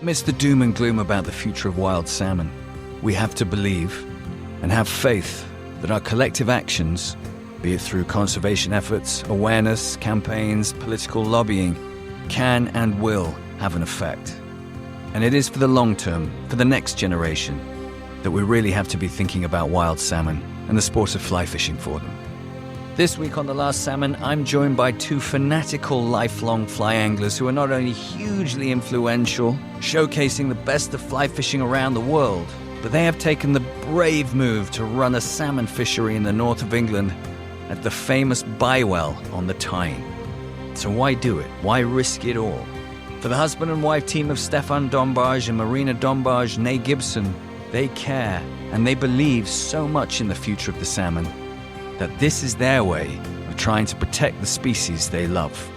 Amidst the doom and gloom about the future of wild salmon, we have to believe and have faith that our collective actions, be it through conservation efforts, awareness, campaigns, political lobbying, can and will have an effect. And it is for the long term, for the next generation, that we really have to be thinking about wild salmon and the sport of fly fishing for them. This week on The Last Salmon, I'm joined by two fanatical lifelong fly anglers who are not only hugely influential, showcasing the best of fly fishing around the world, but they have taken the brave move to run a salmon fishery in the north of England at the famous Bywell on the Tyne. So why do it? Why risk it all? For the husband and wife team of Stephan Dombaj and Marina Dombaj, née Gibson, they care and they believe so much in the future of the salmon that this is their way of trying to protect the species they love.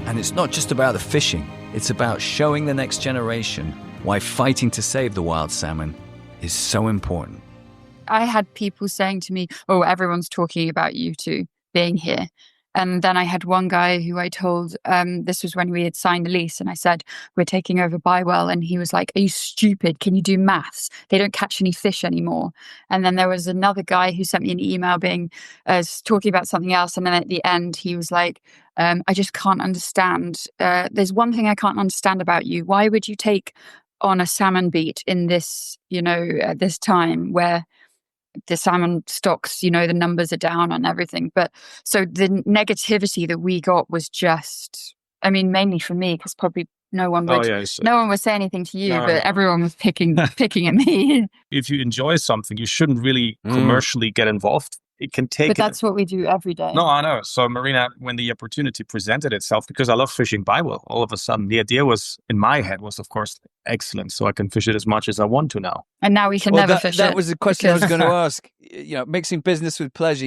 And it's not just about the fishing, it's about showing the next generation why fighting to save the wild salmon is so important. I had people saying to me, oh, everyone's talking about you two being here. And then I had one guy who I told, this was when we had signed the lease, and I said, we're taking over Bywell. And he was like, are you stupid? Can you do maths? They don't catch any fish anymore. And then there was another guy who sent me an email talking about something else. And then at the end, he was like, I just can't understand. There's one thing I can't understand about you. Why would you take on a salmon beat in this, at this time where the salmon stocks, the numbers are down and everything. But so the negativity that we got was just, mainly for me, because probably no one would say anything to you, but everyone was picking at me. If you enjoy something, you shouldn't really commercially get involved. It can take. But that's what we do every day. No, I know. So Marina, when the opportunity presented itself, because I love fishing Bywell, all of a sudden the idea was, in my head, was of course excellent. So I can fish it as much as I want to now. And now we can never fish it. That was the question I was going to ask. Mixing business with pleasure.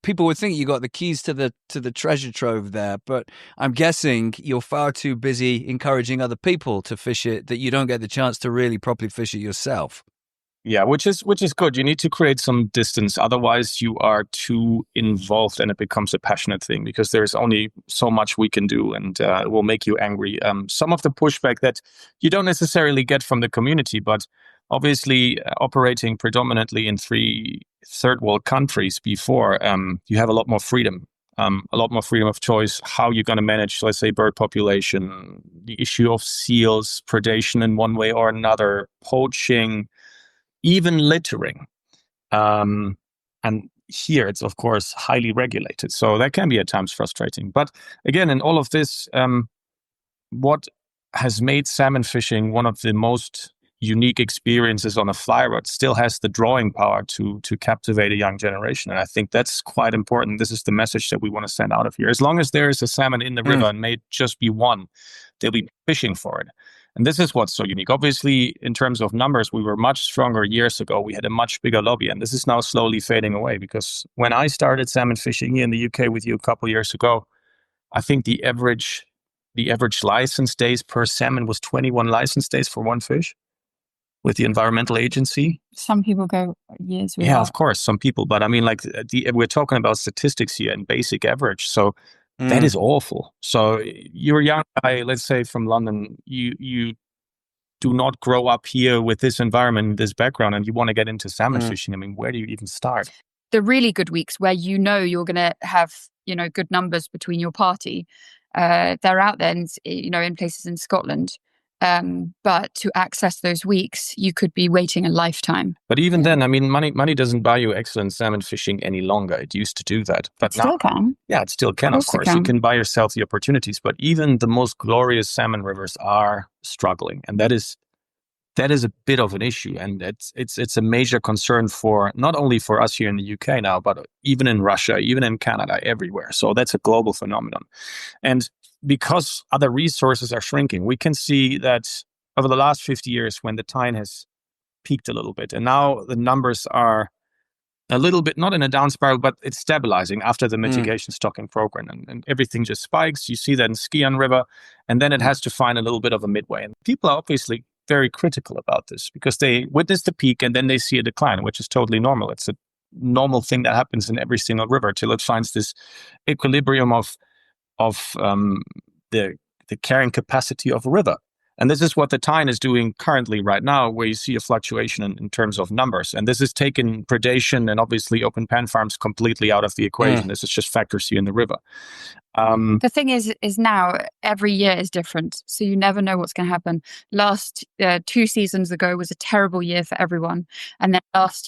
People would think you got the keys to the treasure trove there, but I'm guessing you're far too busy encouraging other people to fish it that you don't get the chance to really properly fish it yourself. Yeah, which is good. You need to create some distance. Otherwise, you are too involved and it becomes a passionate thing because there's only so much we can do and it will make you angry. Some of the pushback that you don't necessarily get from the community, but obviously operating predominantly in 3 third world countries before, you have a lot more freedom. A lot more freedom of choice, how you're going to manage, let's say, bird population, the issue of seals, predation in one way or another, poaching, even littering. And here it's, of course, highly regulated. So that can be at times frustrating. But again, in all of this, what has made salmon fishing one of the most unique experiences on a fly rod still has the drawing power to captivate a young generation. And I think that's quite important. This is the message that we want to send out of here. As long as there is a salmon in the river, and may just be one, they'll be fishing for it. And this is what's so unique. Obviously, in terms of numbers, we were much stronger years ago. We had a much bigger lobby, and this is now slowly fading away because when I started salmon fishing here in the UK with you a couple of years ago, I think the average license days per salmon was 21 license days for one fish with the environmental agency. Some people go years without. Yeah, of course, some people. But we're talking about statistics here and basic average. So that is awful. So you're a young guy, let's say from London, you do not grow up here with this environment, this background, and you want to get into salmon fishing. Where do you even start? The really good weeks where you're going to have, good numbers between your party, they're out there, in places in Scotland. But to access those weeks, you could be waiting a lifetime. But even then, money doesn't buy you excellent salmon fishing any longer. It used to do that. But now, still can. Yeah, it still can, of course. You can buy yourself the opportunities. But even the most glorious salmon rivers are struggling. And that is a bit of an issue. And it's a major concern for not only for us here in the UK now, but even in Russia, even in Canada, everywhere. So that's a global phenomenon. And because other resources are shrinking, we can see that over the last 50 years when the Tyne has peaked a little bit, and now the numbers are a little bit, not in a down spiral, but it's stabilizing after the mitigation stocking program, and everything just spikes. You see that in Skian River, and then it has to find a little bit of a midway. And people are obviously very critical about this because they witness the peak and then they see a decline, which is totally normal. It's a normal thing that happens in every single river till it finds this equilibrium of the carrying capacity of a river. And this is what the Tyne is doing currently right now, where you see a fluctuation in terms of numbers. And this has taken predation and obviously open pen farms completely out of the equation. This is just factors here in the river. The thing is now every year is different, so you never know what's going to happen. Last 2 seasons ago was a terrible year for everyone, and then last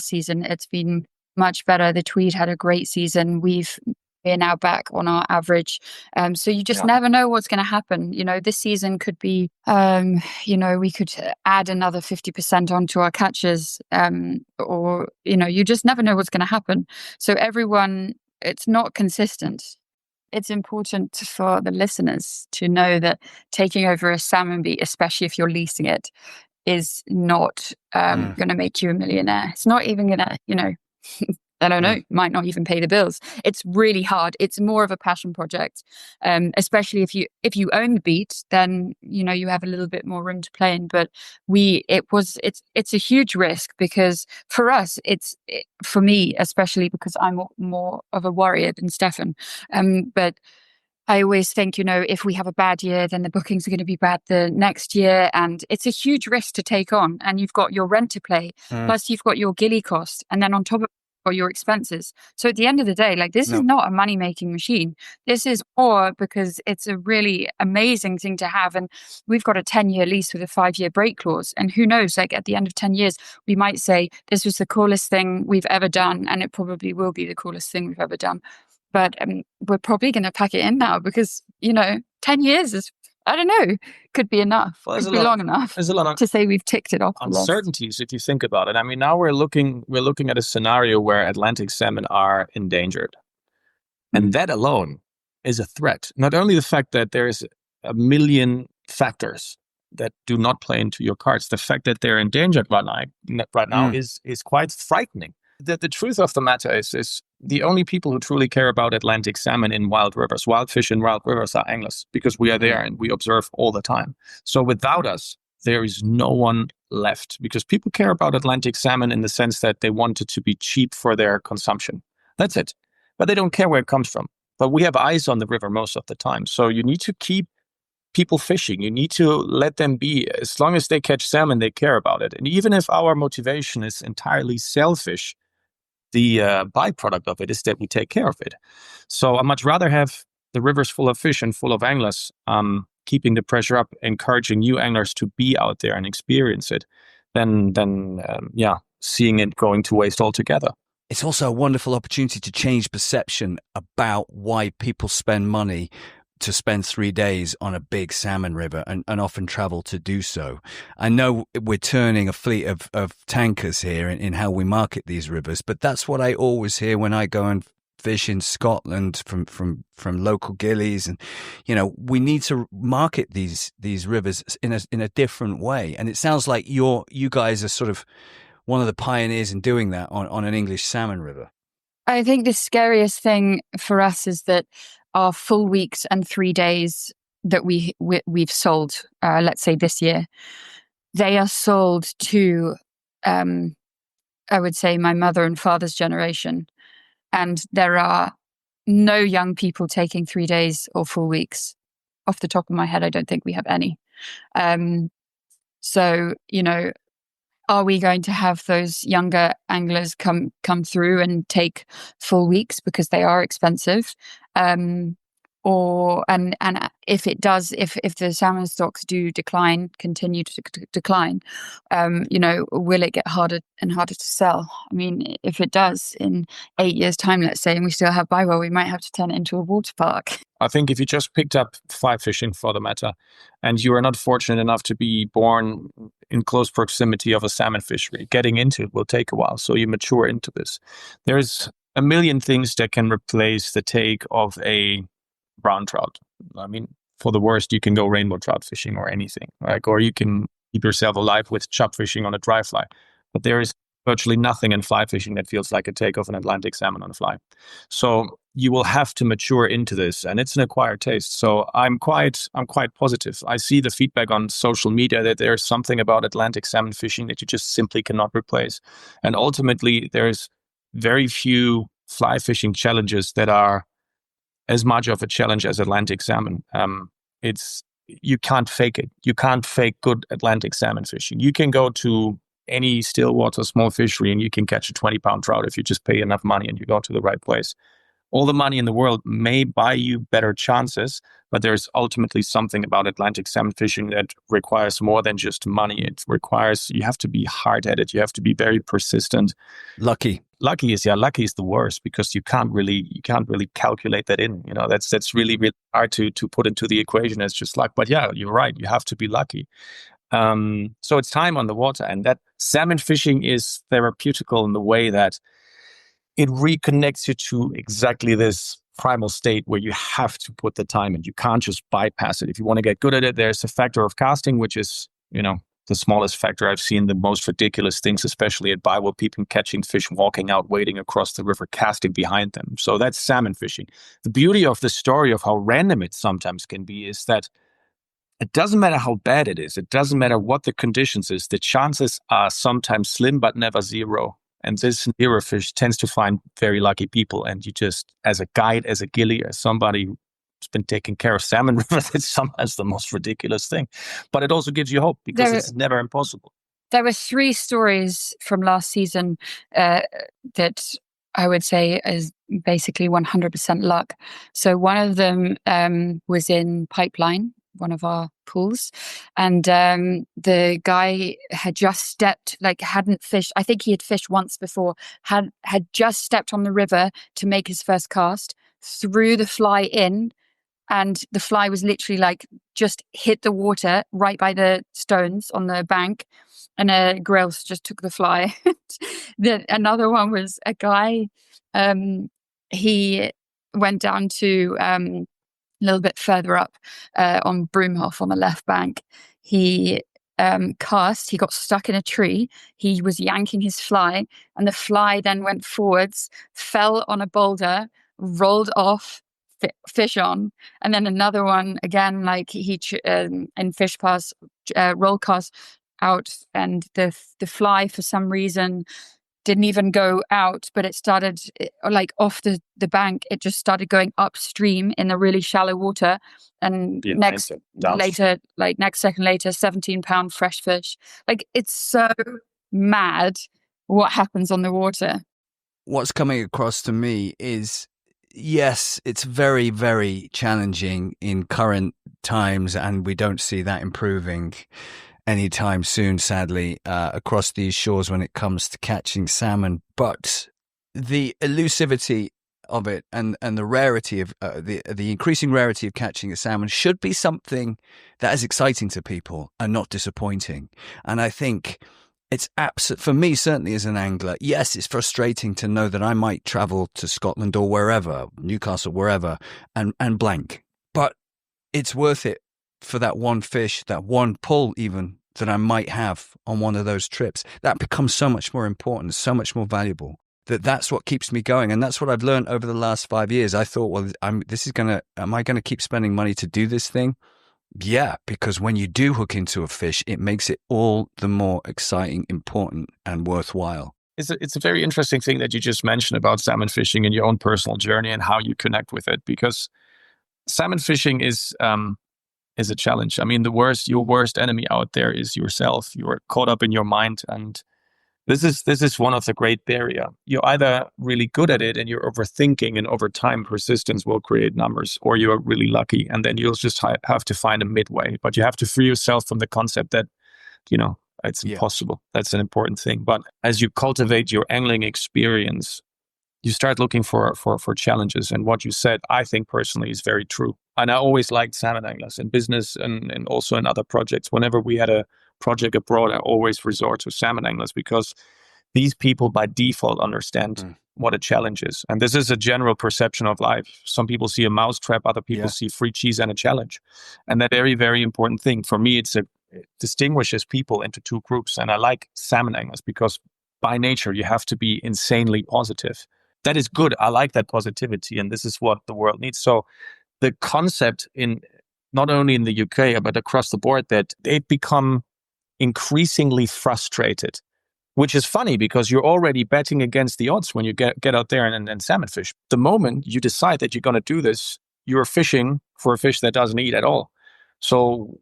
season it's been much better. The Tweed had a great season. We're now back on our average, so you just never know what's going to happen. This season could be, we could add another 50% onto our catches, or you just never know what's going to happen. So everyone. It's not consistent. It's important for the listeners to know that taking over a salmon beat, especially if you're leasing it, is not going to make you a millionaire. It's not even going to, I don't know, might not even pay the bills. It's really hard. It's more of a passion project, especially if you own the beat, then you have a little bit more room to play in. But it's a huge risk, because for us, for me especially, because I'm more of a warrior than Stephan. But I always think, if we have a bad year, then the bookings are going to be bad the next year. And it's a huge risk to take on. And you've got your rent to pay, plus you've got your gilly cost. And then on top of or your expenses. So at the end of the day, this is not a money-making machine. This is more because it's a really amazing thing to have. And we've got a 10-year lease with a 5-year break clause. And who knows, at the end of 10 years, we might say this was the coolest thing we've ever done. And it probably will be the coolest thing we've ever done. But we're probably going to pack it in now because, 10 years is, I don't know, could be enough. Well, could be long enough to say we've ticked it off. Uncertainties, if you think about it. I mean, now we're looking at a scenario where Atlantic salmon are endangered. And that alone is a threat. Not only the fact that there's a million factors that do not play into your cards, the fact that they're endangered right now is quite frightening. The truth of the matter is the only people who truly care about Atlantic salmon in wild fish in wild rivers are anglers, because we are there and we observe all the time. So without us, there is no one left, because people care about Atlantic salmon in the sense that they want it to be cheap for their consumption. That's it. But they don't care where it comes from. But we have eyes on the river most of the time. So you need to keep people fishing. You need to let them be. As long as they catch salmon, they care about it. And even if our motivation is entirely selfish, the byproduct of it is that we take care of it. So I much rather have the rivers full of fish and full of anglers, keeping the pressure up, encouraging new anglers to be out there and experience it, than seeing it going to waste altogether. It's also a wonderful opportunity to change perception about why people spend money to spend 3 days on a big salmon river and often travel to do so. I know we're turning a fleet of tankers here in how we market these rivers, but that's what I always hear when I go and fish in Scotland from local gillies. And, we need to market these rivers in a different way. And it sounds like you guys are sort of one of the pioneers in doing that on an English salmon river. I think the scariest thing for us is that our full weeks and 3 days that we've sold, let's say this year, they are sold to, I would say, my mother and father's generation. And there are no young people taking 3 days or full weeks. Off the top of my head, I don't think we have any. So, are we going to have those younger anglers come through and take full weeks because they are expensive? Or if it does, if the salmon stocks do continue to decline, will it get harder and harder to sell? I mean, if it does in 8 years' time, let's say, and we still have Bywell, we might have to turn it into a water park. I think if you just picked up fly fishing, for the matter, and you are not fortunate enough to be born in close proximity of a salmon fishery, getting into it will take a while. So you mature into this. There's a million things that can replace the take of a brown trout. I mean, for the worst, you can go rainbow trout fishing or anything, or you can keep yourself alive with chub fishing on a dry fly. But there is virtually nothing in fly fishing that feels like a take of an Atlantic salmon on a fly. So you will have to mature into this, and it's an acquired taste. So I'm quite positive. I see the feedback on social media that there's something about Atlantic salmon fishing that you just simply cannot replace. And ultimately, there's very few fly fishing challenges that are as much of a challenge as Atlantic salmon. It's you can't fake it. You can't fake good Atlantic salmon fishing. You can go to any still water small fishery and you can catch a 20-pound trout if you just pay enough money and you go to the right place. All the money in the world may buy you better chances, but there's ultimately something about Atlantic salmon fishing that requires more than just money. It requires, you have to be hard at it. You have to be very persistent. Lucky is the worst, because you can't really calculate that in. That's really hard to put into the equation as just luck. But yeah, you're right. You have to be lucky. So it's time on the water, and that salmon fishing is therapeutical in the way that it reconnects you to exactly this primal state where you have to put the time in. You can't just bypass it. If you want to get good at it, there's a factor of casting, which is, the smallest factor. I've seen the most ridiculous things, especially at Bywell, people catching fish, walking out, wading across the river, casting behind them. So that's salmon fishing. The beauty of the story of how random it sometimes can be is that it doesn't matter how bad it is. It doesn't matter what the conditions is. The chances are sometimes slim, but never zero. And this nearer fish tends to find very lucky people. And you just, as a guide, as a gilly, as somebody who's been taking care of salmon rivers, it's sometimes the most ridiculous thing. But it also gives you hope, because it's never impossible. There were 3 stories from last season that I would say is basically 100% luck. So one of them was in Pipeline, one of our pools, and the guy had just stepped, hadn't fished. I think he had fished once before, had just stepped on the river to make his first cast, threw the fly in, and the fly was literally just hit the water right by the stones on the bank, and a grilse just took the fly. Another one was a guy, he went down to a little bit further up on Broomhoff on the left bank. He cast, he got stuck in a tree. He was yanking his fly, and the fly then went forwards, fell on a boulder, rolled off, fish on. And then another one, again, he in fish pass, roll cast out, and the fly for some reason didn't even go out, but it started off the bank. It just started going upstream in the really shallow water, and next second later, 17-pound fresh fish. It's so mad what happens on the water. What's coming across to me is, yes, it's very, very challenging in current times, and we don't see that improving anytime soon, sadly, across these shores when it comes to catching salmon. But the elusivity of it and the rarity of the increasing rarity of catching a salmon should be something that is exciting to people and not disappointing. And I think it's for me, certainly as an angler, yes, it's frustrating to know that I might travel to Scotland or wherever, Newcastle, wherever, and blank. But it's worth it for that one fish, that one pull even, that I might have on one of those trips. That becomes so much more important, so much more valuable. That's what keeps me going. And that's what I've learned over the last 5 years. I thought, well, am I going to keep spending money to do this thing? Yeah, because when you do hook into a fish, it makes it all the more exciting, important, and worthwhile. It's a very interesting thing that you just mentioned about salmon fishing and your own personal journey and how you connect with it, because salmon fishing is a challenge. I mean, your worst enemy out there is yourself. You're caught up in your mind, and this is one of the great barrier. You're either really good at it and you're overthinking, and over time persistence will create numbers, or you're really lucky and then you'll just have to find a midway. But you have to free yourself from the concept that, it's impossible. That's an important thing. But as you cultivate your angling experience, you start looking for challenges. And what you said, I think personally, is very true. And I always liked salmon anglers in business and also in other projects. Whenever we had a project abroad, I always resort to salmon anglers, because these people by default understand what a challenge is. And this is a general perception of life. Some people see a mousetrap, other people see free cheese and a challenge. And that very, very important thing. For me, it distinguishes people into 2 groups. And I like salmon anglers because by nature, you have to be insanely positive. That is good. I like that positivity. And this is what the world needs. So the concept not only in the UK, but across the board, that they become increasingly frustrated, which is funny because you're already betting against the odds when you get out there and salmon fish. The moment you decide that you're going to do this, you're fishing for a fish that doesn't eat at all. So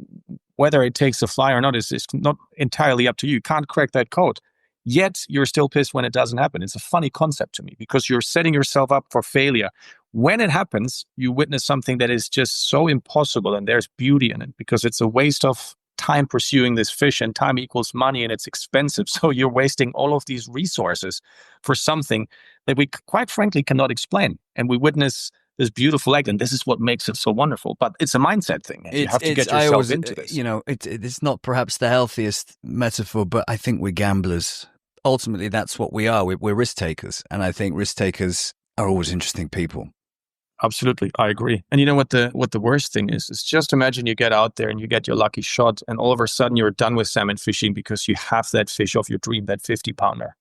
whether it takes a fly or not is not entirely up to you. You can't crack that code. Yet you're still pissed when it doesn't happen. It's a funny concept to me because you're setting yourself up for failure. When it happens, you witness something that is just so impossible, and there's beauty in it because it's a waste of time pursuing this fish, and time equals money, and it's expensive. So you're wasting all of these resources for something that we quite frankly cannot explain. And we witness this beautiful act, and this is what makes it so wonderful. But it's a mindset thing. You have to get yourself into this. You know, it's not perhaps the healthiest metaphor, but I think we're gamblers. Ultimately, that's what we are. We're risk takers. And I think risk takers are always interesting people. Absolutely. I agree. And you know what the worst thing is just imagine you get out there and you get your lucky shot, and all of a sudden you're done with salmon fishing because you have that fish of your dream, that 50-pounder.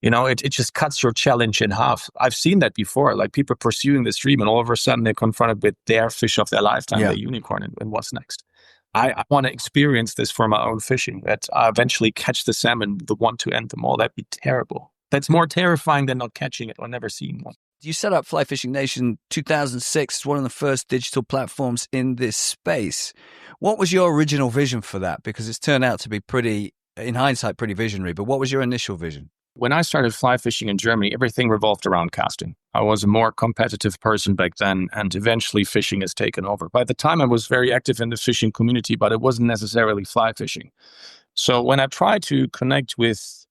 You know, it just cuts your challenge in half. I've seen that before, like people pursuing this dream, and all of a sudden they're confronted with their fish of their lifetime, their unicorn, and what's next. I want to experience this for my own fishing, that I eventually catch the salmon, the one to end them all. That'd be terrible. That's more terrifying than not catching it or never seeing one. You set up Fly Fishing Nation 2006, one of the first digital platforms in this space. What was your original vision for that? Because it's turned out to be pretty, in hindsight, pretty visionary. But what was your initial vision? When I started fly fishing in Germany, everything revolved around casting. I was a more competitive person back then, and eventually fishing has taken over. By the time I was very active in the fishing community, but it wasn't necessarily fly fishing. So when I tried to connect with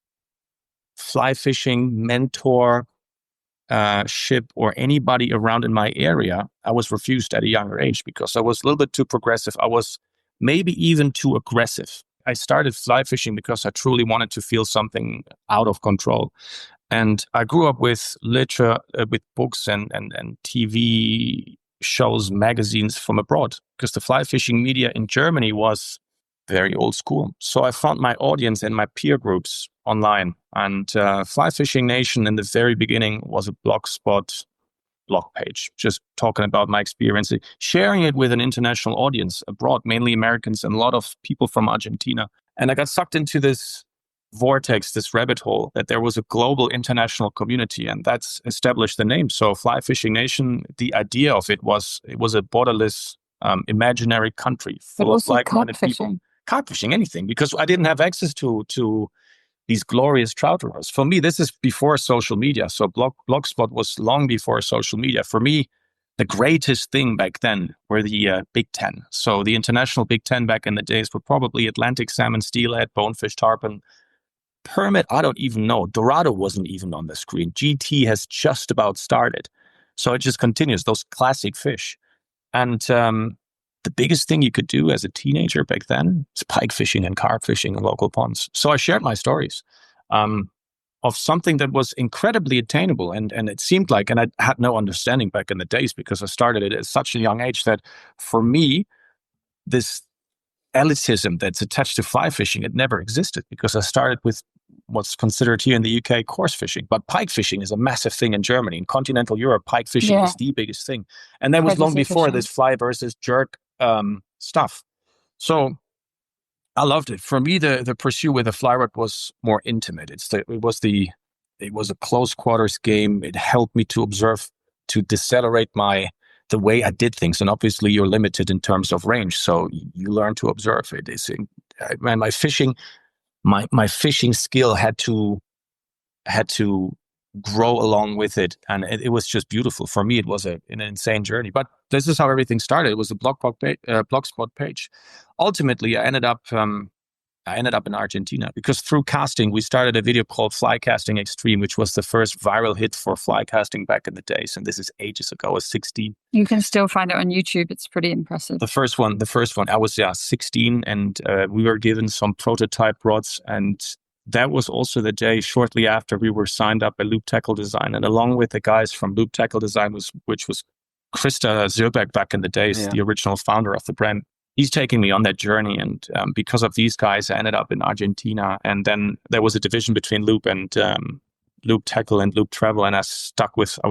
fly fishing mentor, ship, or anybody around in my area, I was refused at a younger age because I was a little bit too progressive. I was maybe even too aggressive. I started fly fishing because I truly wanted to feel something out of control. And I grew up with literature, with books and TV shows, magazines from abroad, because the fly fishing media in Germany was very old school. So I found my audience and my peer groups online. And Fly Fishing Nation in the very beginning was a blogspot blog page, just talking about my experience, sharing it with an international audience abroad, mainly Americans and a lot of people from Argentina. And I got sucked into this vortex, this rabbit hole, that there was a global international community, and that's established the name. So Fly Fishing Nation, the idea of it was a borderless imaginary country full of like-minded people. Carp fishing, anything, because I didn't have access to these glorious trout rods. For me, this is before social media. So Blogspot was long before social media. For me, the greatest thing back then were the Big Ten. So the international Big Ten back in the days were probably Atlantic salmon, steelhead, bonefish, tarpon, permit. I don't even know. Dorado wasn't even on the screen. GT has just about started. So it just continues, those classic fish. And the biggest thing you could do as a teenager back then is pike fishing and carp fishing in local ponds. So I shared my stories of something that was incredibly attainable. And it seemed like, and I had no understanding back in the days because I started it at such a young age, that for me, this elitism that's attached to fly fishing, it never existed, because I started with what's considered here in the UK coarse fishing. But pike fishing is a massive thing in Germany. In continental Europe, pike fishing is the biggest thing. And that was long before this fly versus jerk stuff. So I loved it. For me, the pursuit with the fly rod was more intimate. It was a close quarters game. It helped me to observe, to decelerate the way I did things. And obviously you're limited in terms of range. So you learn to observe it. My fishing skill had to grow along with it. And it was just beautiful. For me, it was an insane journey. But this is how everything started. It was a blogspot page. Ultimately, I ended up in Argentina, because through casting, we started a video called Fly Casting Extreme, which was the first viral hit for fly casting back in the days. And this is ages ago. I was 16. You can still find it on YouTube. It's pretty impressive. The first one, I was 16, and we were given some prototype rods. And that was also the day shortly after we were signed up by Loop Tackle Design. And along with the guys from Loop Tackle Design, which was Krista Zirbeck back in the days, the original founder of the brand. He's taking me on that journey. And because of these guys, I ended up in Argentina. And then there was a division between Loop and Loop Tackle and Loop Travel. And I was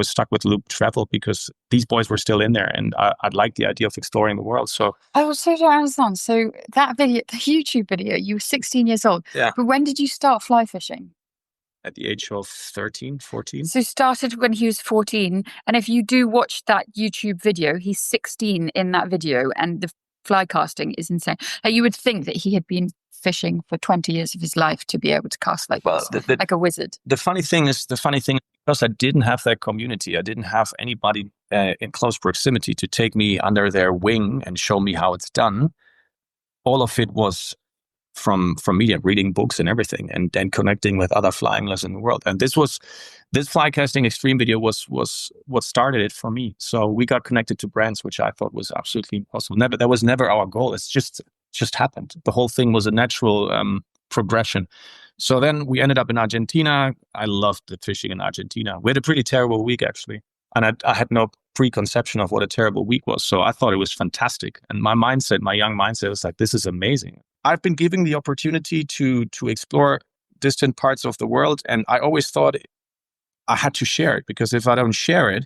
stuck with Loop Travel because these boys were still in there. And I'd like the idea of exploring the world. So I also don't understand. So that video, the YouTube video, you were 16 years old. Yeah. But when did you start fly fishing? At the age of 13, 14. So started when he was 14. And if you do watch that YouTube video, he's 16 in that video. And fly casting is insane. Like, you would think that he had been fishing for 20 years of his life to be able to cast like this, like a wizard. The funny thing is, because I didn't have that community, I didn't have anybody in close proximity to take me under their wing and show me how it's done. All of it was from media, reading books and everything, and then connecting with other fly anglers in the world. And this fly casting extreme video was what started it for me. So we got connected to brands, which I thought was absolutely impossible. That was never our goal. It's just happened. The whole thing was a natural progression. So then we ended up in Argentina. I loved the fishing in Argentina. We had a pretty terrible week, actually. And I had no preconception of what a terrible week was. So I thought it was fantastic. And my young mindset was like, this is amazing. I've been given the opportunity to explore distant parts of the world. And I always thought I had to share it, because if I don't share it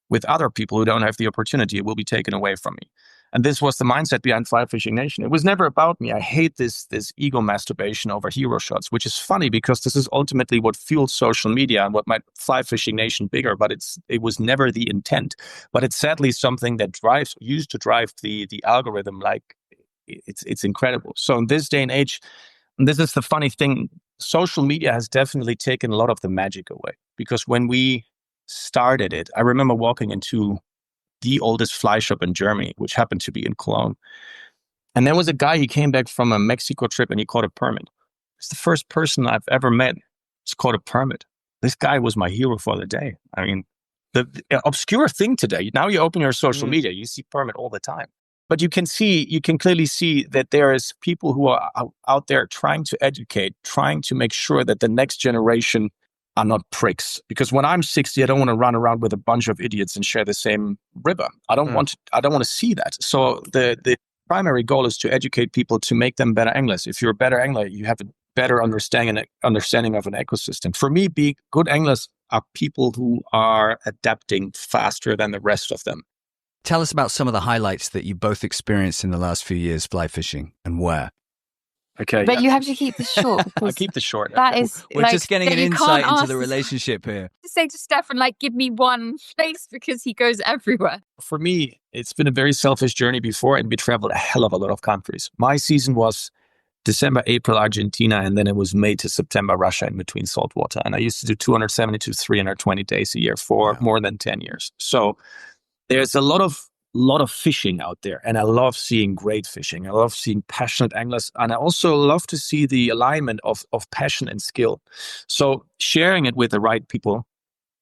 with other people who don't have the opportunity, it will be taken away from me. And this was the mindset behind Fly Fishing Nation. It was never about me. I hate this ego masturbation over hero shots, which is funny because this is ultimately what fueled social media and what made Fly Fishing Nation bigger. But it was never the intent. But it's sadly something that used to drive the algorithm. Like, it's incredible. So in this day and age, and this is the funny thing, social media has definitely taken a lot of the magic away. Because when we started it, I remember walking into the oldest fly shop in Germany, which happened to be in Cologne. And there was a guy, he came back from a Mexico trip and he caught a permit. It's the first person I've ever met who's caught a permit. This guy was my hero for the day. I mean, the obscure thing today, now you open your social media, you see permit all the time. But you can clearly see that there is people who are out there trying to educate, trying to make sure that the next generation are not pricks. Because when I'm 60, I don't want to run around with a bunch of idiots and share the same river. I don't want to see that. So the primary goal is to educate people to make them better anglers. If you're a better angler, you have a better understanding of an ecosystem. For me, good anglers are people who are adapting faster than the rest of them. Tell us about some of the highlights that you both experienced in the last few years fly fishing, and where. Okay, but you have to keep this short. I'll keep this short. That is, we're just getting an insight into the relationship here. To say to Stephan, like, give me one place, because he goes everywhere. For me, it's been a very selfish journey before, and we traveled a hell of a lot of countries. My season was December, April, Argentina, and then it was May to September, Russia, in between saltwater. And I used to do 270 to 320 days a year for more than 10 years. So there's a lot of fishing out there, and I love seeing great fishing. I love seeing passionate anglers, and I also love to see the alignment of passion and skill. So sharing it with the right people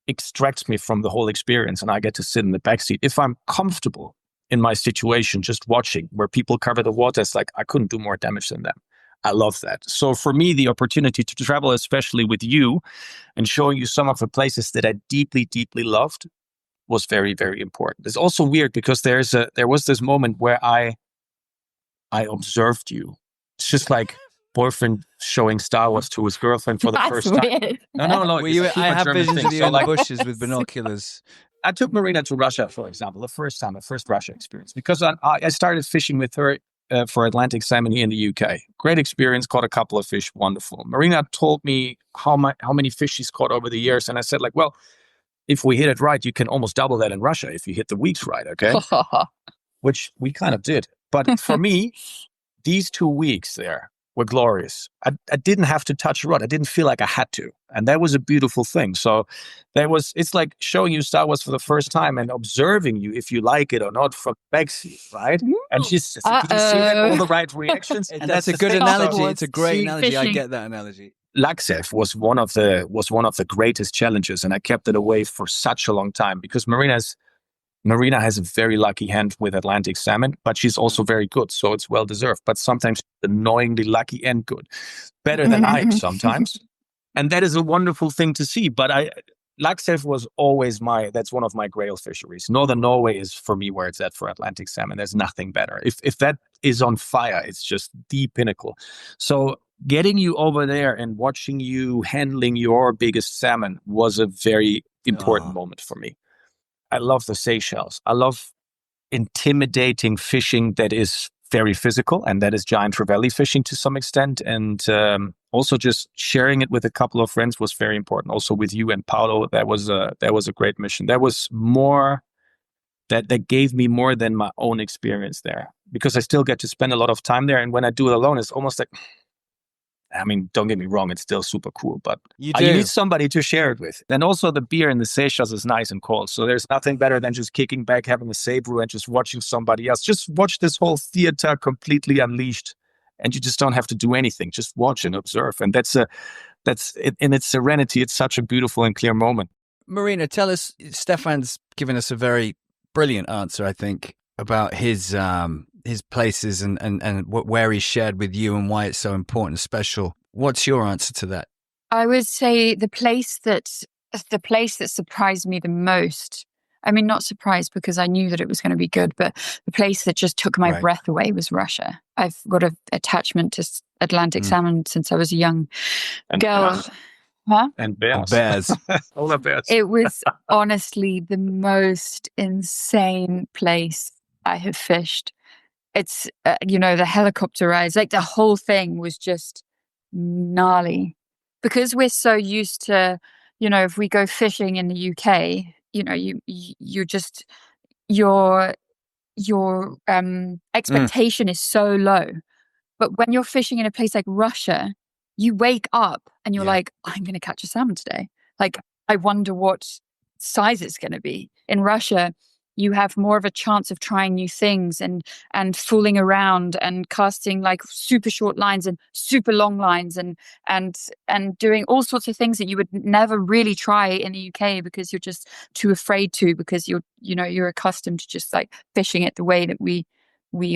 extracts me from the whole experience, and I get to sit in the backseat. If I'm comfortable in my situation, just watching where people cover the water, it's like I couldn't do more damage than them. I love that. So for me, the opportunity to travel, especially with you, and showing you some of the places that I deeply, deeply loved, was very, very important. It's also weird because there was this moment where I observed you. It's just like boyfriend showing Star Wars to his girlfriend for the first time. Weird. No. I have visions thing. of you So in the bushes with binoculars. I took Marina to Russia, for example, the first Russia experience, because I started fishing with her for Atlantic salmon here in the UK. Great experience, caught a couple of fish, wonderful. Marina told me how many fish she's caught over the years, and I said, like, well, if we hit it right, you can almost double that in Russia if you hit the weeks right, okay? Which we kind of did. But for me, these 2 weeks there were glorious. I didn't have to touch a rod. I didn't feel like I had to. And that was a beautiful thing. So it's like showing you Star Wars for the first time and observing you if you like it or not from backseat, right? And she's, did you see that? All the right reactions? And that's a good analogy. It's a great analogy. I get that analogy. Laksev was one of the greatest challenges, and I kept it away for such a long time because Marina has a very lucky hand with Atlantic salmon, but she's also very good, so it's well deserved. But sometimes annoyingly lucky and good, better than I sometimes, and that is a wonderful thing to see. But Laksev was always that's one of my grail fisheries. Northern Norway is for me where it's at for Atlantic salmon. There's nothing better. If that is on fire, it's just the pinnacle. So getting you over there and watching you handling your biggest salmon was a very important moment for me. I love the Seychelles. I love intimidating fishing that is very physical, and that is giant trevally fishing to some extent. And also just sharing it with a couple of friends was very important. Also with you and Paolo, that was a great mission. That was more that gave me more than my own experience there, because I still get to spend a lot of time there. And when I do it alone, it's almost like, I mean, don't get me wrong, it's still super cool, but you need somebody to share it with. And also the beer in the Seychelles is nice and cold. So there's nothing better than just kicking back, having a Sabrew and just watching somebody else. Just watch this whole theater completely unleashed. And you just don't have to do anything. Just watch and observe. And that's in its serenity. It's such a beautiful and clear moment. Marina, tell us, Stephan's given us a very brilliant answer, I think, about his places and where he shared with you and why it's so important and special. What's your answer to that? I would say the place that surprised me the most. I mean, not surprised because I knew that it was going to be good, but the place that just took my breath away was Russia. I've got an attachment to Atlantic salmon since I was a young girl. Bears. Huh? And bears. Bears. Polar bears. It was honestly the most insane place I have fished. It's, the helicopter rides, like the whole thing was just gnarly. Because we're so used to, if we go fishing in the UK, your expectation is so low. But when you're fishing in a place like Russia, you wake up and you're like, I'm going to catch a salmon today. Like, I wonder what size it's going to be. In Russia, you have more of a chance of trying new things and fooling around and casting like super short lines and super long lines and doing all sorts of things that you would never really try in the UK because you're just too afraid to, because you're accustomed to just like fishing it the way that we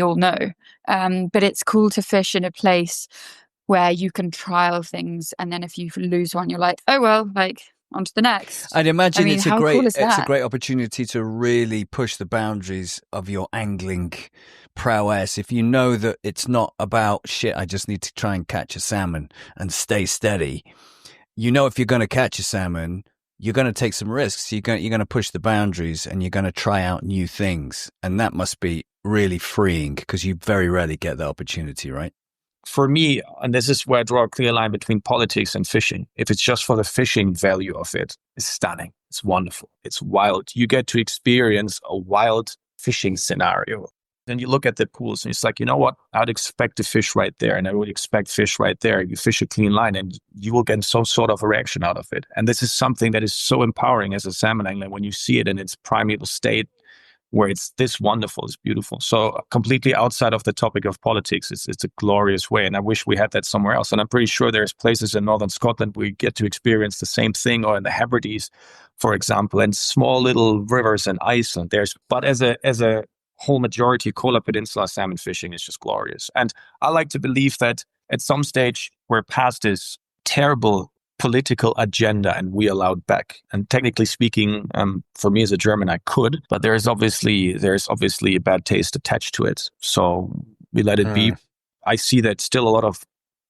all know. But it's cool to fish in a place where you can trial things, and then if you lose one, you're like, oh well, like on to the next. I'd imagine it's a great cool opportunity to really push the boundaries of your angling prowess. If you know that it's not about shit, I just need to try and catch a salmon and stay steady. If you're going to catch a salmon, you're going to take some risks. You're going to push the boundaries and you're going to try out new things, and that must be really freeing because you very rarely get the opportunity, right? For me, and this is where I draw a clear line between politics and fishing, if it's just for the fishing value of it, it's stunning. It's wonderful. It's wild. You get to experience a wild fishing scenario. Then you look at the pools and it's like, you know what? I'd expect to fish right there, and I would expect fish right there. You fish a clean line and you will get some sort of a reaction out of it. And this is something that is so empowering as a salmon angler when you see it in its primeval state, where it's this wonderful, it's beautiful. So completely outside of the topic of politics, it's a glorious way. And I wish we had that somewhere else. And I'm pretty sure there's places in northern Scotland where we get to experience the same thing, or in the Hebrides, for example, and small little rivers in Iceland. But as a whole majority, Kola Peninsula salmon fishing is just glorious. And I like to believe that at some stage we're past this terrible political agenda and we allowed back. And technically speaking, for me as a German, I could, but there's obviously a bad taste attached to it. So we let it be. I see that still a lot of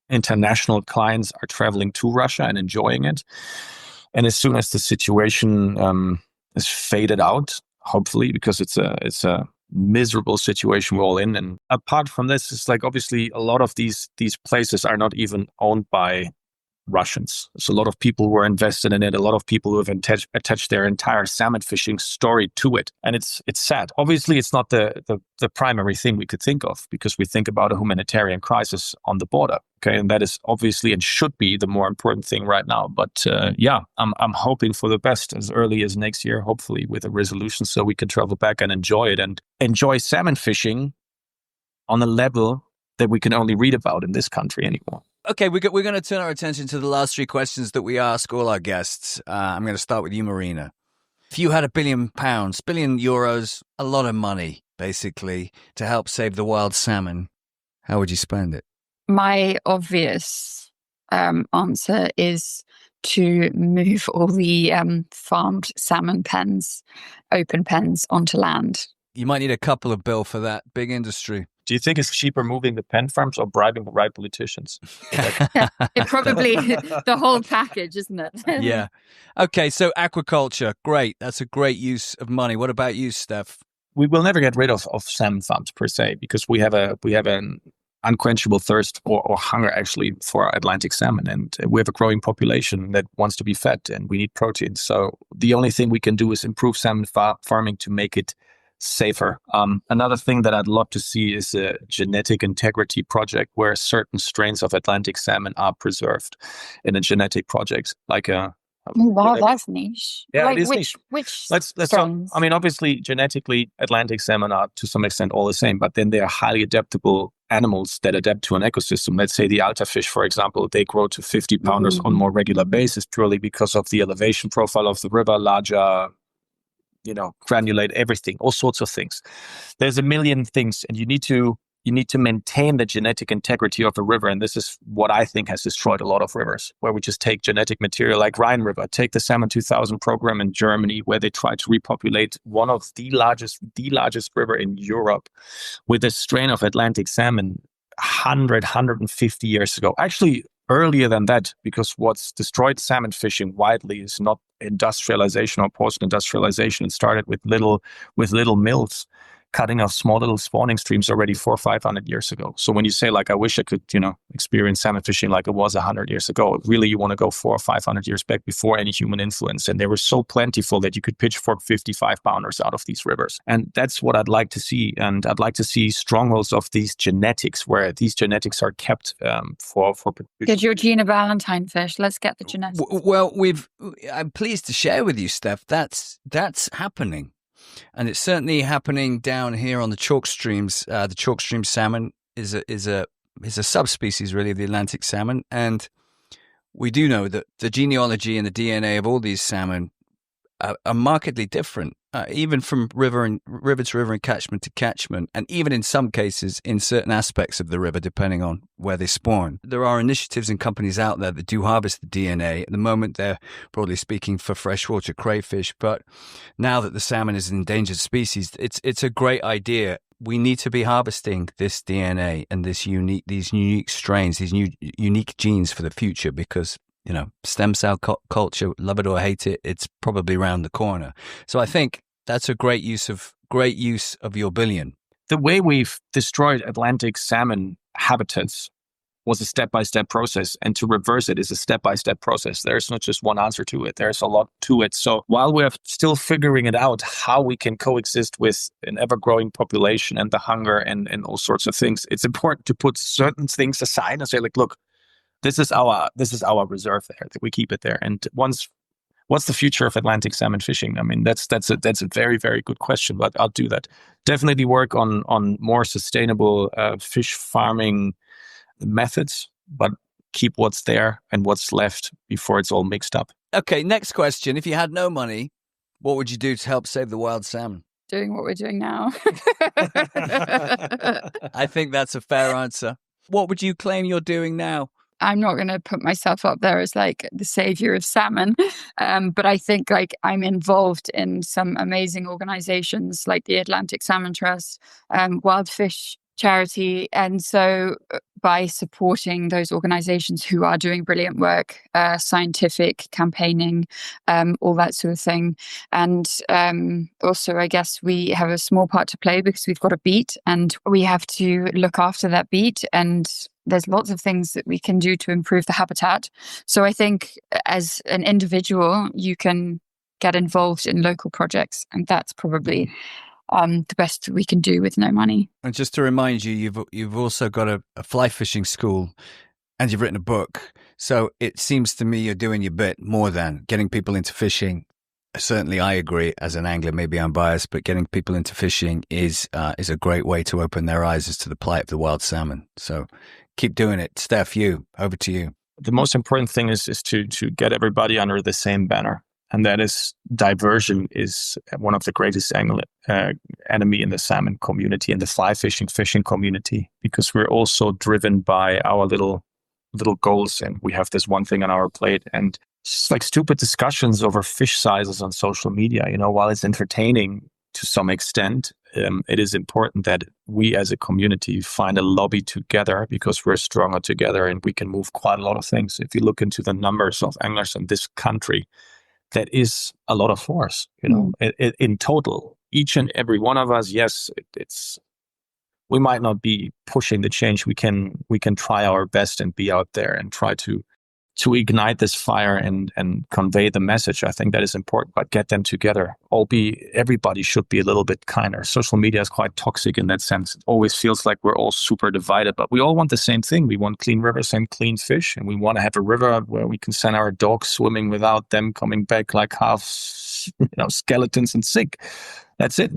international clients are traveling to Russia and enjoying it. And as soon as the situation is faded out, hopefully, because it's a miserable situation we're all in. And apart from this, it's like obviously a lot of these places are not even owned by Russians. So a lot of people were invested in it. A lot of people who have attached their entire salmon fishing story to it. And it's sad. Obviously, it's not the primary thing we could think of, because we think about a humanitarian crisis on the border. Okay, and that is obviously and should be the more important thing right now. But I'm hoping for the best as early as next year, hopefully with a resolution, so we can travel back and enjoy it and enjoy salmon fishing on a level that we can only read about in this country anymore. Okay, we're going to turn our attention to the last three questions that we ask all our guests. I'm going to start with you, Marina. If you had £1 billion, €1 billion, a lot of money, basically, to help save the wild salmon, how would you spend it? My obvious answer is to move all the farmed salmon pens, open pens, onto land. You might need a couple of bill for that. Big industry. Do you think it's cheaper moving the pen farms or bribing the right politicians? It probably the whole package, isn't it? Yeah. Okay, so aquaculture, great. That's a great use of money. What about you, Steph? We will never get rid of salmon farms per se, because we have an unquenchable thirst or hunger actually for Atlantic salmon, and we have a growing population that wants to be fed, and we need protein. So the only thing we can do is improve salmon farming to make it safer. Another thing that I'd love to see is a genetic integrity project where certain strains of Atlantic salmon are preserved in a genetic project, like a. Oh, wow, that's niche. Yeah, Like it is niche. which Let's talk. strains? I mean, obviously, genetically, Atlantic salmon are to some extent all the same, but then they are highly adaptable animals that adapt to an ecosystem. Let's say the alta fish, for example, they grow to 50 pounders on more regular basis purely because of the elevation profile of the river, larger, granulate everything, all sorts of things. There's a million things, and you need to maintain the genetic integrity of a river. And this is what I think has destroyed a lot of rivers, where we just take genetic material like Rhine River, take the Salmon 2000 program in Germany, where they try to repopulate one of the largest river in Europe with a strain of Atlantic salmon 150 years ago. Actually, earlier than that, because what's destroyed salmon fishing widely is not industrialization or post-industrialization. It started with little mills cutting off small little spawning streams already 400 or 500 years ago. So when you say, like, I wish I could, experience salmon fishing like it was 100 years ago, really you want to go 400 or 500 years back before any human influence. And they were so plentiful that you could pitchfork 55 pounders out of these rivers. And that's what I'd like to see. And I'd like to see strongholds of these genetics, where these genetics are kept for the Georgina Valentine fish. Let's get the genetics. Well, I'm pleased to share with you, Steph, that's happening. And it's certainly happening down here on the chalk streams. The chalk stream salmon is a subspecies, really, of the Atlantic salmon. And we do know that the genealogy and the DNA of all these salmon are markedly different, even from river to river and catchment to catchment, and even in some cases in certain aspects of the river, depending on where they spawn. There are initiatives and companies out there that do harvest the DNA. At the moment, they're broadly speaking for freshwater crayfish, but now that the salmon is an endangered species, it's a great idea. We need to be harvesting this DNA and these unique strains, these unique genes for the future, because stem cell culture, love it or hate it, it's probably around the corner. So I think that's a great use of your billion. The way we've destroyed Atlantic salmon habitats was a step-by-step process, and to reverse it is a step-by-step process. There's not just one answer to it. There's a lot to it. So while we're still figuring it out, how we can coexist with an ever-growing population and the hunger and all sorts of things, it's important to put certain things aside and say, like, look, this is our reserve there, that we keep it there. And what's the future of Atlantic salmon fishing? I mean, that's a very, very good question, but I'll do that. Definitely work on more sustainable fish farming methods, but keep what's there and what's left before it's all mixed up. Okay, next question. If you had no money, what would you do to help save the wild salmon? Doing what we're doing now. I think that's a fair answer. What would you claim you're doing now? I'm not going to put myself up there as like the savior of salmon, but I think like I'm involved in some amazing organizations like the Atlantic Salmon Trust, Wild Fish Charity. And so by supporting those organizations who are doing brilliant work, scientific campaigning, all that sort of thing. And also, I guess we have a small part to play because we've got a beat and we have to look after that beat. And there's lots of things that we can do to improve the habitat. So I think as an individual, you can get involved in local projects, and that's probably the best we can do with no money. And just to remind you, you've also got a fly fishing school, and you've written a book. So it seems to me you're doing your bit more than getting people into fishing. Certainly, I agree. As an angler, maybe I'm biased, but getting people into fishing is a great way to open their eyes as to the plight of the wild salmon. So keep doing it. Steph, over to you. The most important thing is to get everybody under the same banner. And that is diversion is one of the greatest enemy in the salmon community and the fly fishing community, because we're also driven by our little goals. And we have this one thing on our plate, and it's just like stupid discussions over fish sizes on social media. While it's entertaining to some extent, it is important that we as a community find a lobby together, because we're stronger together and we can move quite a lot of things. If you look into the numbers of anglers in this country, that is a lot of force, in total. Each and every one of us, yes, we might not be pushing the change. We can try our best and be out there and try to to ignite this fire and convey the message. I think that is important, but get them together. Everybody should be a little bit kinder. Social media is quite toxic in that sense. It always feels like we're all super divided, but we all want the same thing. We want clean rivers and clean fish, and we want to have a river where we can send our dogs swimming without them coming back like half, skeletons and sick. That's it.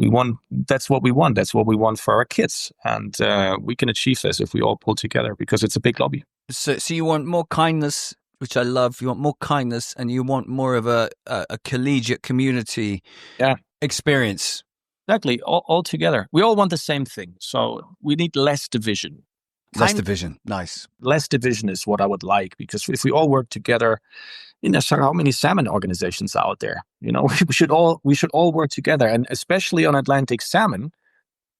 That's what we want. That's what we want for our kids. And we can achieve this if we all pull together, because it's a big lobby. So you want more kindness, which I love. You want more kindness, and you want more of a collegiate community experience. Exactly. All together. We all want the same thing. So we need less division. Less division. Nice. Less division is what I would like, because if we all work together, how many salmon organizations are out there? We should all work together, and especially on Atlantic salmon,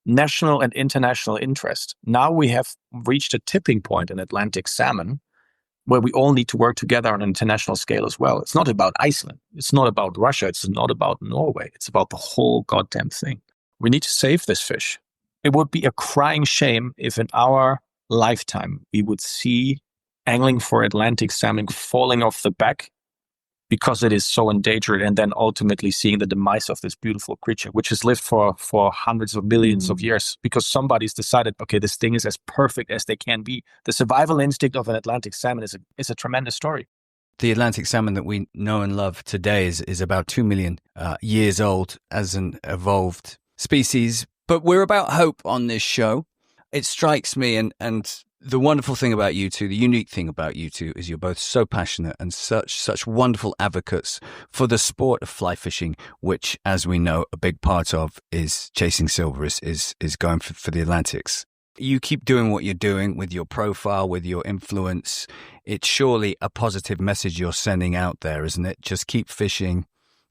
national and international interest. Now we have reached a tipping point in Atlantic salmon where we all need to work together on an international scale as well. It's not about Iceland. It's not about Russia. It's not about Norway. It's about the whole goddamn thing. We need to save this fish. It would be a crying shame if in our lifetime we would see angling for Atlantic salmon falling off the back because it is so endangered, and then ultimately seeing the demise of this beautiful creature, which has lived for hundreds of millions of years, because somebody's decided, okay, this thing is as perfect as they can be. The survival instinct of an Atlantic salmon is a tremendous story. The Atlantic salmon that we know and love today is about 2 million years old as an evolved species. But we're about hope on this show. It strikes me, and the wonderful thing about you two, the unique thing about you two, is you're both so passionate and such wonderful advocates for the sport of fly fishing, which, as we know, a big part of is chasing silver, is going for the Atlantics. You keep doing what you're doing with your profile, with your influence. It's surely a positive message you're sending out there, isn't it? Just keep fishing,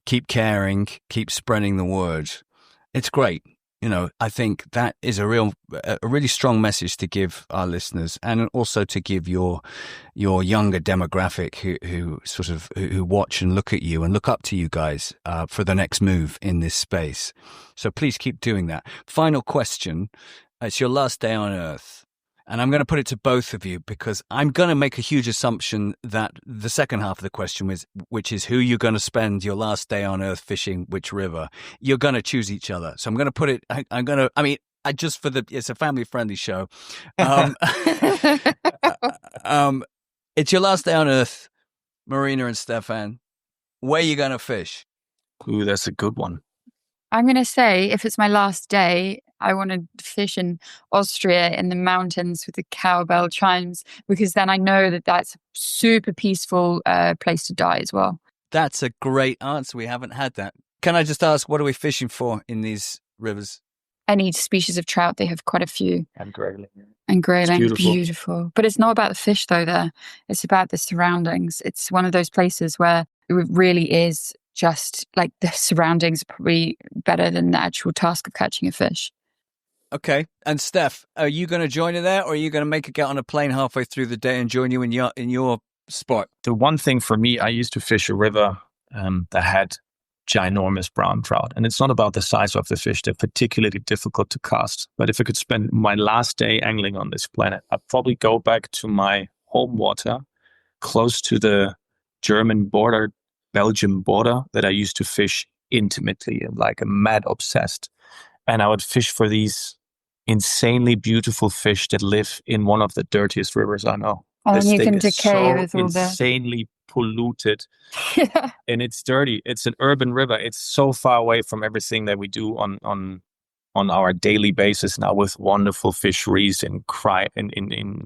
keep caring, keep spreading the word. It's great. I think that is a really strong message to give our listeners, and also to give your younger demographic who watch and look at you and look up to you guys for the next move in this space. So please keep doing that. Final question. It's your last day on Earth. And I'm going to put it to both of you, because I'm going to make a huge assumption that the second half of the question which is who you're going to spend your last day on Earth fishing, which river. You're going to choose each other. So I'm going to put it, it's a family friendly show. It's your last day on Earth, Marina and Stephan. Where are you going to fish? Ooh, that's a good one. I'm going to say, if it's my last day, I want to fish in Austria in the mountains with the cowbell chimes, because then I know that that's a super peaceful place to die as well. That's a great answer. We haven't had that. Can I just ask, what are we fishing for in these rivers? Any species of trout, they have quite a few. And grayling. And grayling, beautiful. Beautiful. But it's not about the fish though there. It's about the surroundings. It's one of those places where it really is just like the surroundings are probably better than the actual task of catching a fish. Okay. And Steph, are you going to join her there, or are you going to make her get on a plane halfway through the day and join you in your spot? The one thing for me, I used to fish a river that had ginormous brown trout. And it's not about the size of the fish. They're particularly difficult to cast. But if I could spend my last day angling on this planet, I'd probably go back to my home water, close to the German border, Belgium border, that I used to fish intimately and like a mad obsessed. And I would fish for these insanely beautiful fish that live in one of the dirtiest rivers I know. And this you thing can is decay so with all the... insanely polluted. Yeah. And it's dirty. It's an urban river. It's so far away from everything that we do on our daily basis now, with wonderful fisheries in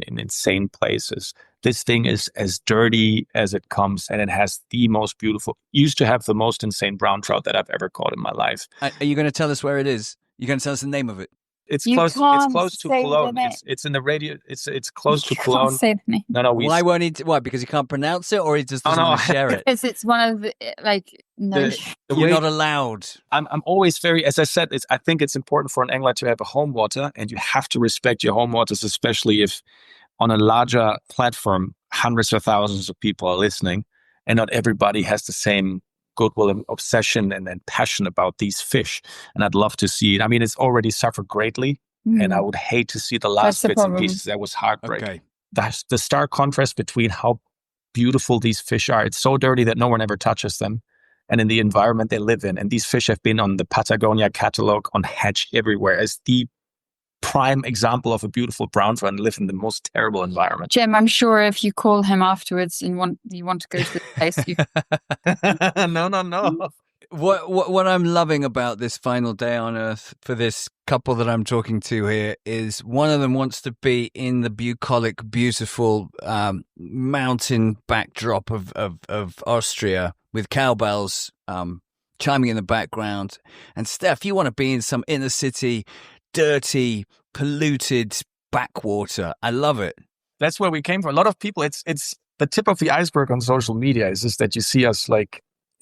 insane places. This thing is as dirty as it comes, and it has the most beautiful, used to have the most insane brown trout that I've ever caught in my life. Are you going to tell us where it is? You're going to tell us the name of it? It's You close. It's can't close to say the Cologne. name. It's in the radio. It's close to You Cologne. can't say the name. No. Why won't he? Why? Because he can't pronounce it, or he just doesn't want to share it? Because it's one of the, no. You're not allowed. I'm always very, as I said, I think it's important for an angler to have a home water, and you have to respect your home waters, especially if on a larger platform, hundreds of thousands of people are listening, and not everybody has the same goodwill and obsession and passion about these fish. And I'd love to see it. I mean, it's already suffered greatly. And I would hate to see the last bits and pieces. That was heartbreaking. Okay. The stark contrast between how beautiful these fish are. It's so dirty that no one ever touches them. And in the environment they live in. And these fish have been on the Patagonia catalog on Hatch everywhere as the prime example of a beautiful brown trout and live in the most terrible environment. Jim, I'm sure if you call him afterwards and you want to go to the place, you... No. What I'm loving about this final day on Earth for this couple that I'm talking to here is one of them wants to be in the bucolic, beautiful mountain backdrop of Austria with cowbells chiming in the background. And Steph, you want to be in some inner city, dirty, polluted backwater. I love it. That's where we came from. A lot of people, it's the tip of the iceberg on social media is just that you see us like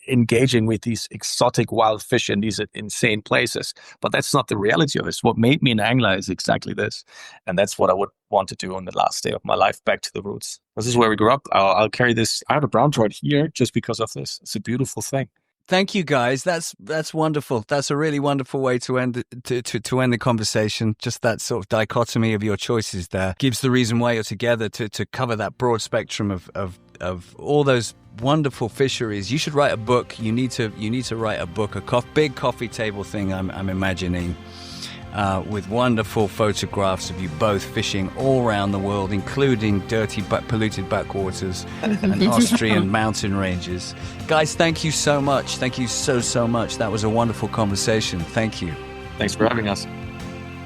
engaging with these exotic wild fish in these insane places. But that's not the reality of it. What made me an angler is exactly this. And that's what I would want to do on the last day of my life, back to the roots. This is where we grew up. I'll carry this. I have a brown trout here just because of this. It's a beautiful thing. Thank you, guys. That's wonderful. That's a really wonderful way to end to end the conversation. Just that sort of dichotomy of your choices there gives the reason why you're together to cover that broad spectrum of all those wonderful fisheries. You should write a book. You need to write a book, big coffee table thing. I'm imagining. With wonderful photographs of you both fishing all around the world, including dirty but polluted backwaters and Austrian mountain ranges. Guys, thank you so much. Thank you so much. That was a wonderful conversation. Thank you. Thanks for having us.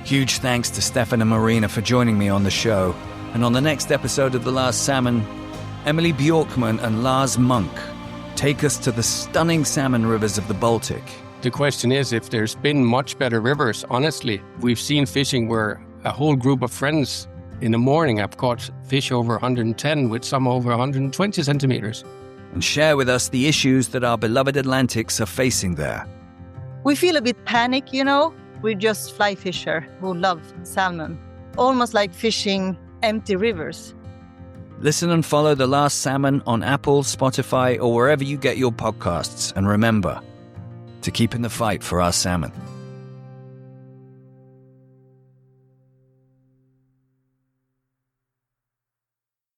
Huge thanks to Stephan and Marina for joining me on the show. And on the next episode of The Last Salmon, Emily Bjorkman and Lars Monk take us to the stunning salmon rivers of the Baltic. The question is if there's been much better rivers. Honestly, we've seen fishing where a whole group of friends in the morning have caught fish over 110 with some over 120 centimeters. And share with us the issues that our beloved Atlantics are facing there. We feel a bit panic, We're just fly fisher who love salmon. Almost like fishing empty rivers. Listen and follow The Last Salmon on Apple, Spotify, or wherever you get your podcasts. And remember to keep in the fight for our salmon.